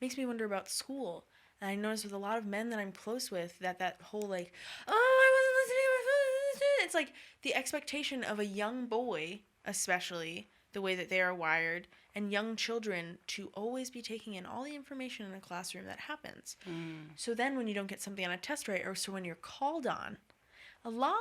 makes me wonder about school. And I notice with a lot of men that I'm close with that whole like, oh, I wasn't listening. It's like the expectation of a young boy, especially the way that they are wired, and young children to always be taking in all the information in a classroom that happens. So then when you don't get something on a test right, or so when you're called on, a lot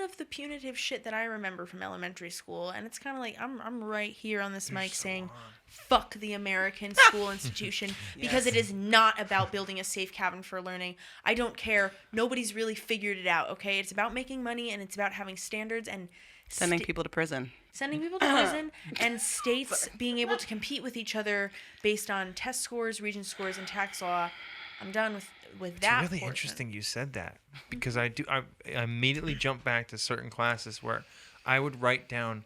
of the punitive shit that I remember from elementary school, and it's kind of like I'm right here on this mic saying, fuck the American school institution, because it is not about building a safe cabin for learning. I don't care. Nobody's really figured it out, okay? It's about making money, and it's about having standards and sending people to prison. Sending people to prison, and states being able to compete with each other based on test scores, region scores, and tax law. I'm done with that. It's really interesting you said that, because I immediately jump back to certain classes where I would write down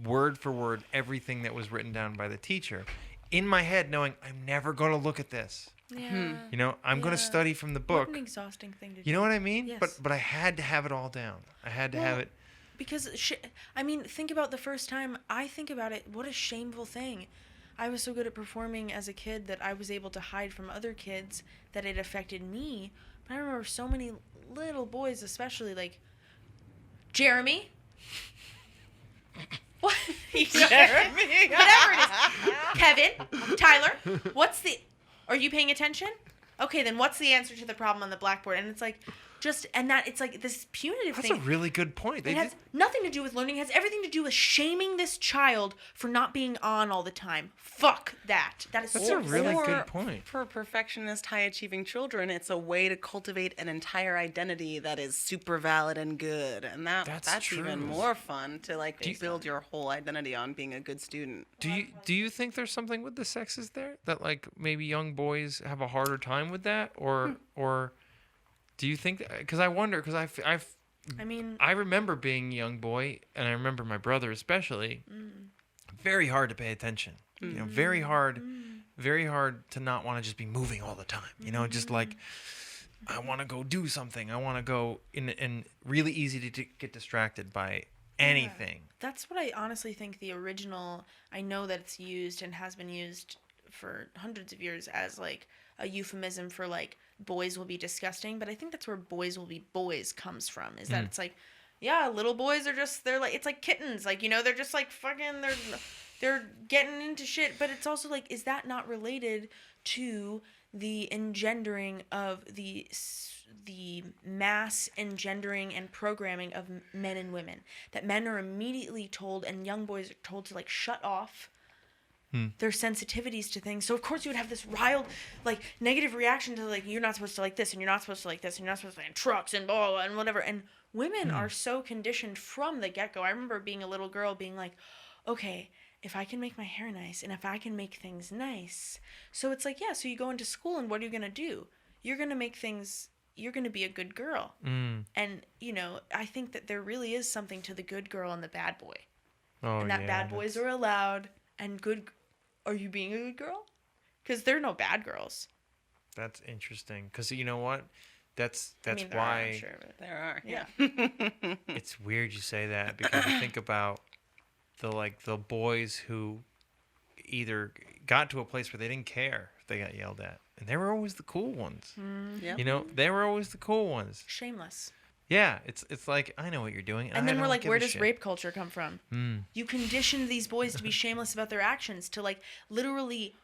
word for word everything that was written down by the teacher in my head, knowing I'm never going to look at this. Yeah. You know, I'm going to study from the book. What an exhausting thing to do. You know what I mean? Yes. But I had to have it all down. I had to have it. Because, think about the first time I think about it. What a shameful thing. I was so good at performing as a kid that I was able to hide from other kids that it affected me. But I remember so many little boys, especially like Jeremy. What? Jeremy. Whatever it is. Kevin. Tyler. Are you paying attention? Okay, then what's the answer to the problem on the blackboard? And it's like, it's like this punitive thing. That's a really good point. It has nothing to do with learning. It has everything to do with shaming this child for not being on all the time. Fuck that. That's a really good point. For perfectionist, high-achieving children, it's a way to cultivate an entire identity that is super valid and good. And that's even more fun to build your whole identity on being a good student. Do you think there's something with the sexes there that like maybe young boys have a harder time with that, or do you think that? Because I wonder, because I remember being a young boy, and I remember my brother especially. Very hard to pay attention. You know, very hard to not want to just be moving all the time. You know, just like I want to go do something. I want to go and really easy to get distracted by anything. Yeah. That's what I honestly think the original. I know that it's used and has been used for hundreds of years as like a euphemism for like boys will be disgusting, but I think that's where boys will be boys comes from, is that it's like, yeah, little boys are just, they're like, it's like kittens, like, you know, they're just like fucking, they're getting into shit, but it's also like, is that not related to the engendering of the mass engendering and programming of men and women, that men are immediately told, and young boys are told to like shut off their sensitivities to things. So of course you would have this riled, like, negative reaction to like, you're not supposed to like this, and you're not supposed to like this, and you're not supposed to like trucks and blah, blah, and whatever. And women are so conditioned from the get-go. I remember being a little girl being like, okay, if I can make my hair nice, and if I can make things nice. So it's like, yeah, so you go into school, and what are you going to do? You're going to make things, you're going to be a good girl. And, you know, I think that there really is something to the good girl and the bad boy. And that bad boys are allowed, and good. Are you being a good girl? Because there are no bad girls. That's interesting. Because you know what? That's why. I'm sure there are. Yeah. It's weird you say that, because you think about the boys who either got to a place where they didn't care if they got yelled at, and they were always the cool ones. Yep. You know, they were always the cool ones. Shameless. Yeah, it's like, I know what you're doing. And then we're like, where does rape culture come from? You conditioned these boys to be shameless about their actions, to like literally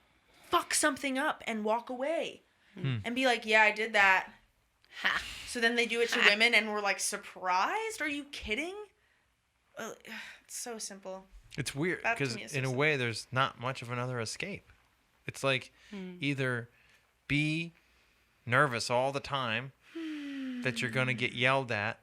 fuck something up and walk away and be like, yeah, I did that. Ha. So then they do it to women, and we're like, surprised? Are you kidding? It's so simple. It's weird because in a way there's not much of another escape. It's like either be nervous all the time that you're going to get yelled at,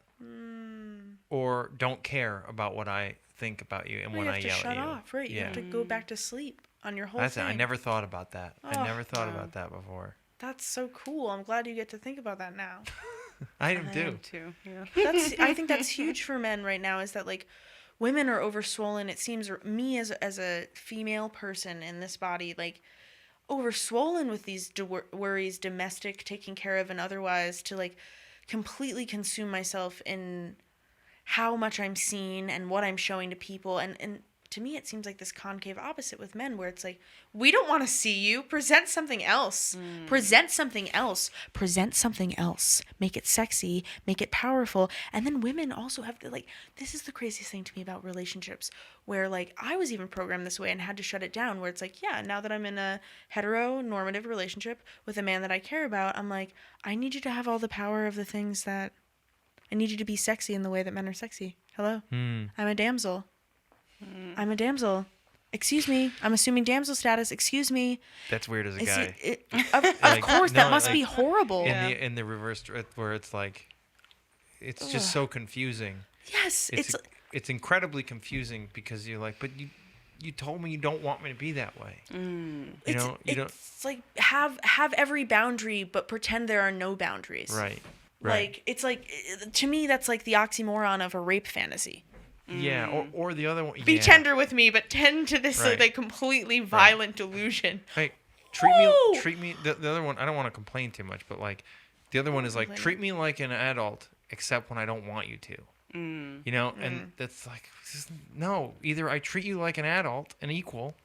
or don't care about what I think about you and when I yell at you. You have to shut off, right? You have to go back to sleep on your whole thing. I never thought about that. I never thought about that before. That's so cool. I'm glad you get to think about that now. I am too. Yeah. I think that's huge for men right now, is that like women are overswollen. It seems me as a female person in this body, like overswollen with these worries, domestic, taking care of, and otherwise, to like completely consume myself in how much I'm seen and what I'm showing to people, and to me it seems like this concave opposite with men, where it's like, we don't want to see you, present something else. Present something else. Present something else. Make it sexy, make it powerful. And then women also have to, like, this is the craziest thing to me about relationships, where like I was even programmed this way and had to shut it down, where it's like, yeah, now that I'm in a heteronormative relationship with a man that I care about, I'm like, I need you to have all the power of the things that, I need you to be sexy in the way that men are sexy. Hello? I'm a damsel. I'm a damsel. Excuse me. I'm assuming damsel status. Excuse me. That's weird as a guy. Of course, that must be horrible. In the reverse, where it's like, it's just so confusing. Yes, it's incredibly confusing, because you're like, but you told me you don't want me to be that way. You don't. It's like have every boundary, but pretend there are no boundaries. Right. Like, it's like, to me, that's like the oxymoron of a rape fantasy. Yeah, or the other one. Be tender with me, but tend to this like completely violent delusion. Like, treat me. The other one, I don't want to complain too much, but like, the other one is like, treat me like an adult, except when I don't want you to. You know, and that's like, no. Either I treat you like an adult, an equal,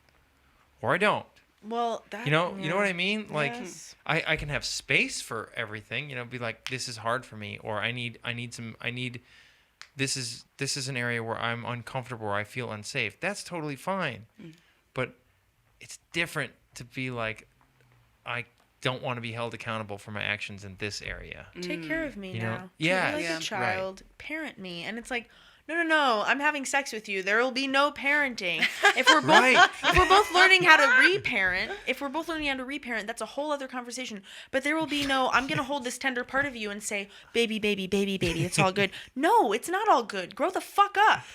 or I don't. Well, that, you know what I mean? Like, yes. I can have space for everything, be like, this is hard for me, or this is an area where I'm uncomfortable, or I feel unsafe. That's totally fine. But it's different to be like, I don't want to be held accountable for my actions in this area. Take care of me now. Yeah. Treat me like a child. Right. Parent me. And it's like, no, I'm having sex with you. There will be no parenting. If we're both learning how to reparent, that's a whole other conversation. But there will be no, I'm going to hold this tender part of you and say, baby, it's all good. No, it's not all good. Grow the fuck up.